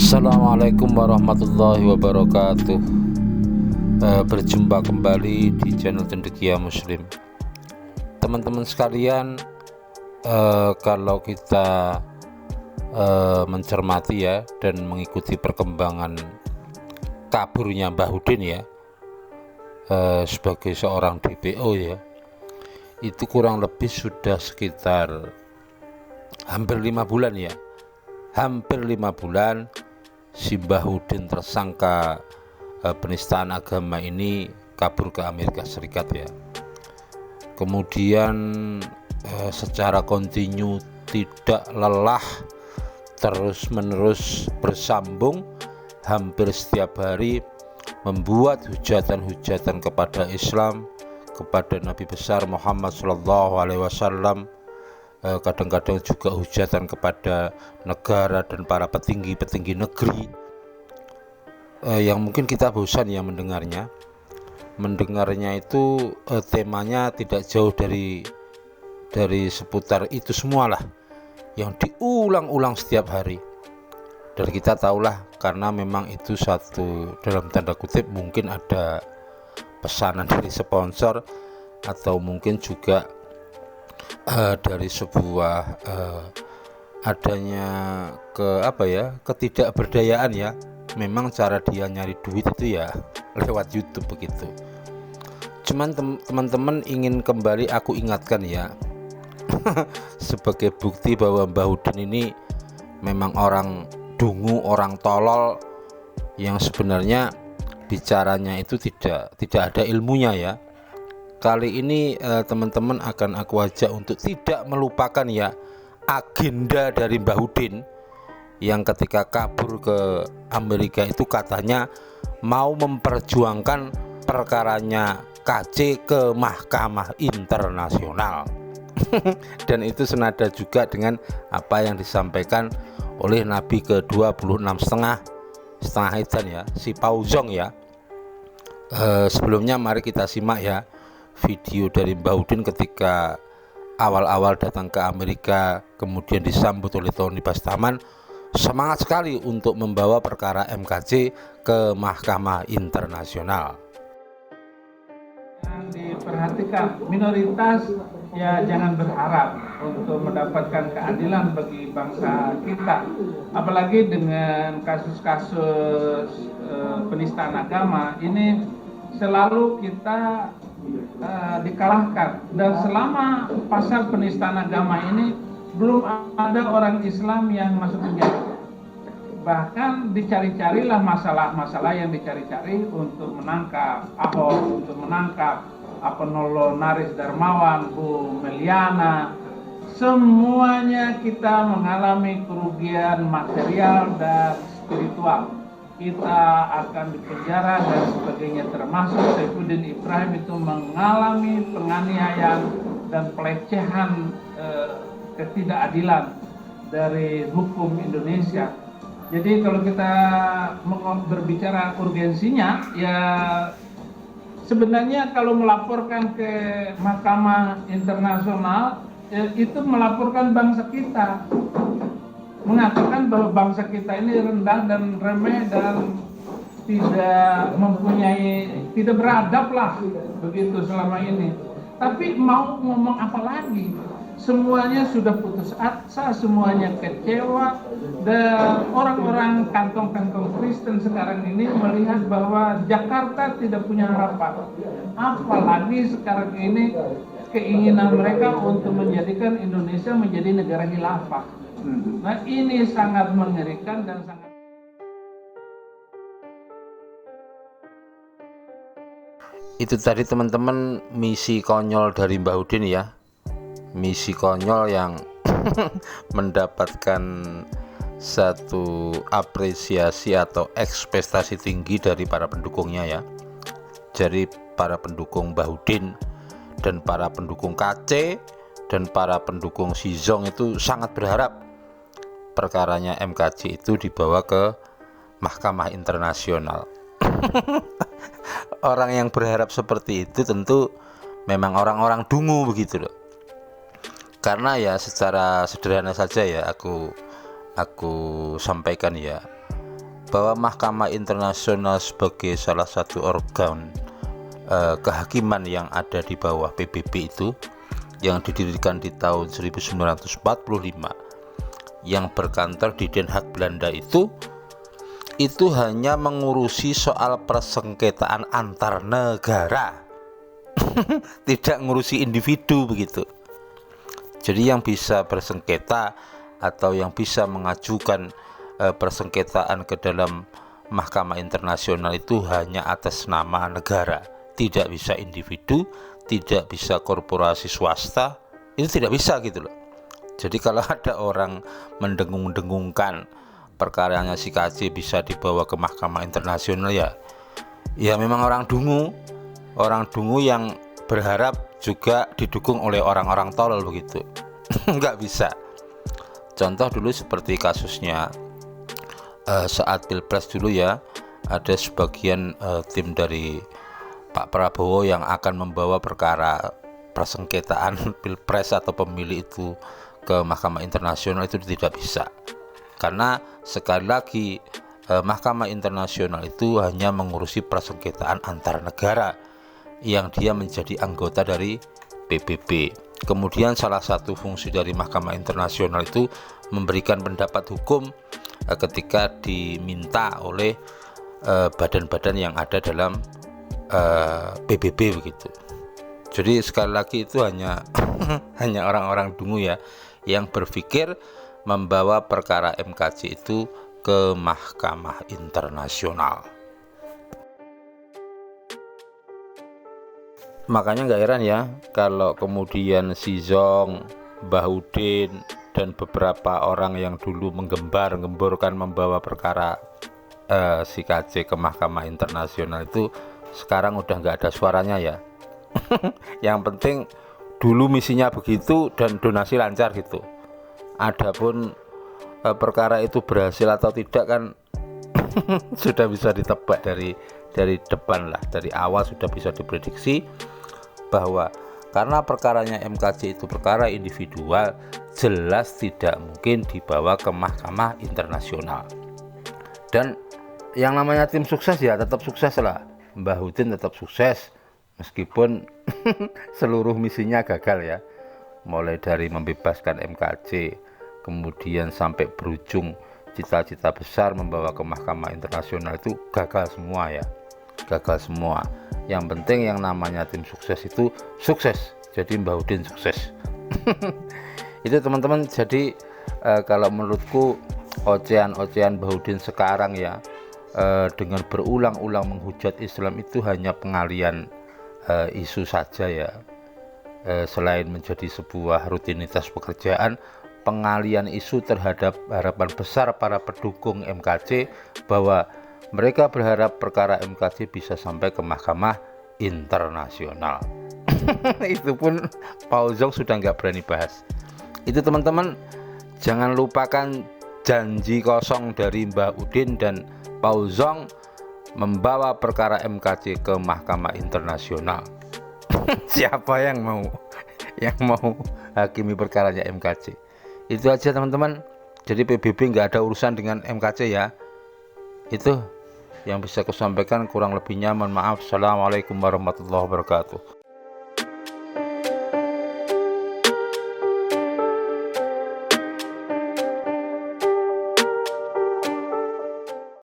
Assalamualaikum warahmatullahi wabarakatuh. Berjumpa kembali di channel Cendekia Muslim. Teman-teman sekalian, kalau kita mencermati ya dan mengikuti perkembangan kaburnya Mbah Udin ya, sebagai seorang DPO ya, itu kurang lebih sudah sekitar hampir 5 bulan ya, hampir 5 bulan si Mbah Udin tersangka penistaan agama ini kabur ke Amerika Serikat ya. Kemudian secara kontinu tidak lelah terus menerus bersambung hampir setiap hari membuat hujatan-hujatan kepada Islam, kepada Nabi besar Muhammad SAW, kadang-kadang juga hujatan kepada negara dan para petinggi-petinggi negeri, yang mungkin kita bosan ya mendengarnya itu temanya tidak jauh dari seputar itu semualah yang diulang-ulang setiap hari. Dan kita tahulah karena memang itu satu dalam tanda kutip mungkin ada pesanan dari sponsor atau mungkin juga dari sebuah adanya ketidakberdayaan ya. Memang cara dia nyari duit itu ya lewat YouTube begitu. Cuman teman-teman ingin kembali aku ingatkan ya sebagai bukti bahwa Mbah Udin ini memang orang dungu, orang tolol yang sebenarnya bicaranya itu tidak ada ilmunya ya. Kali ini teman-teman akan aku ajak untuk tidak melupakan ya agenda dari Mbah Udin yang ketika kabur ke Amerika itu katanya mau memperjuangkan perkaranya KC ke Mahkamah Internasional. Dan itu senada juga dengan apa yang disampaikan oleh Nabi ke-26 setengah Hitan ya, si Pauzong ya. Sebelumnya mari kita simak ya video dari Mbah Udin ketika awal-awal datang ke Amerika, kemudian disambut oleh Tony Bastaman, semangat sekali untuk membawa perkara MKC ke Mahkamah Internasional. Yang diperhatikan minoritas ya, jangan berharap untuk mendapatkan keadilan bagi bangsa kita, apalagi dengan kasus-kasus penistaan agama ini selalu kita dikalahkan. Dan selama pasal penistaan agama ini belum ada orang Islam yang masuk penjara. Bahkan dicari-carilah masalah-masalah yang dicari-cari untuk menangkap Ahok, untuk menangkap Apollonaris Darmawan, Bu Meliana. Semuanya kita mengalami kerugian material dan spiritual. Kita akan dipenjara dan sebagainya, termasuk Saifuddin Ibrahim itu mengalami penganiayaan dan pelecehan, ketidakadilan dari hukum Indonesia. Jadi kalau kita berbicara urgensinya ya, sebenarnya kalau melaporkan ke Mahkamah Internasional itu melaporkan bangsa kita, mengatakan bahwa bangsa kita ini rendah dan remeh dan tidak beradab lah begitu selama ini. Tapi mau ngomong apa lagi? Semuanya sudah putus asa, semuanya kecewa, dan orang-orang kantong-kantong Kristen sekarang ini melihat bahwa Jakarta tidak punya harapan. Apalagi sekarang ini keinginan mereka untuk menjadikan Indonesia menjadi negara khilafah. Nah, ini sangat mengerikan dan sangat. Itu tadi teman-teman misi konyol dari Mbah Udin ya, misi konyol yang mendapatkan satu apresiasi atau ekspektasi tinggi dari para pendukungnya ya. Jadi para pendukung Mbah Udin dan para pendukung KC dan para pendukung Sizong itu sangat berharap perkaranya MKC itu dibawa ke Mahkamah Internasional. Orang yang berharap seperti itu tentu memang orang-orang dungu begitu loh. Karena ya secara sederhana saja ya aku sampaikan ya, bahwa Mahkamah Internasional sebagai salah satu organ kehakiman yang ada di bawah PBB itu, yang didirikan di tahun 1945, yang berkantor di Den Haag, Belanda itu hanya mengurusi soal persengketaan antar negara, tidak ngurusi individu begitu. Jadi yang bisa bersengketa atau yang bisa mengajukan persengketaan ke dalam Mahkamah Internasional itu hanya atas nama negara, tidak bisa individu, tidak bisa korporasi swasta, itu tidak bisa gitu loh. Jadi kalau ada orang mendengung-dengungkan perkaranya si KC bisa dibawa ke Mahkamah Internasional, ya memang orang dungu yang berharap juga didukung oleh orang-orang tolol begitu. Nggak bisa. Contoh dulu seperti kasusnya saat Pilpres dulu ya, ada sebagian tim dari Pak Prabowo yang akan membawa perkara persengketaan Pilpres atau pemilih itu ke Mahkamah Internasional, itu tidak bisa. Karena sekali lagi Mahkamah Internasional itu hanya mengurusi persengketaan antar negara yang dia menjadi anggota dari PBB. Kemudian salah satu fungsi dari Mahkamah Internasional itu memberikan pendapat hukum ketika diminta oleh badan-badan yang ada dalam PBB begitu. Jadi sekali lagi itu hanya hanya orang-orang dungu ya yang berpikir membawa perkara MKC itu ke Mahkamah Internasional. Makanya nggak heran ya kalau kemudian Si Zong, Bahudin, dan beberapa orang yang dulu menggembar-gemborkan membawa perkara si KC ke Mahkamah Internasional itu sekarang udah nggak ada suaranya ya. Yang penting dulu misinya begitu dan donasi lancar gitu. Adapun perkara itu berhasil atau tidak kan sudah bisa ditebak dari depan lah, dari awal sudah bisa diprediksi bahwa karena perkaranya MKC itu perkara individual, jelas tidak mungkin dibawa ke Mahkamah Internasional. Dan yang namanya tim sukses ya tetap sukses lah. Mbah Udin tetap sukses meskipun seluruh misinya gagal ya, mulai dari membebaskan MKC kemudian sampai berujung cita-cita besar membawa ke Mahkamah Internasional itu gagal semua ya, gagal semua. Yang penting yang namanya tim sukses itu sukses, jadi Mbah Udin sukses. Itu teman-teman. Jadi kalau menurutku ocehan-ocehan Mbah Udin sekarang ya, dengan berulang-ulang menghujat Islam itu hanya pengalian isu saja ya. Selain menjadi sebuah rutinitas pekerjaan, pengalian isu terhadap harapan besar para pendukung MKC bahwa mereka berharap perkara MKC bisa sampai ke Mahkamah Internasional. Itu pun Pak Zong sudah nggak berani bahas. Itu teman-teman, jangan lupakan janji kosong dari Mbah Udin dan Pak Zong membawa perkara MKC ke Mahkamah Internasional. Siapa yang mau hakimi perkaranya MKC? Itu aja teman-teman. Jadi PBB nggak ada urusan dengan MKC ya. Itu yang bisa aku sampaikan, kurang lebihnya mohon maaf. Assalamualaikum warahmatullahi wabarakatuh.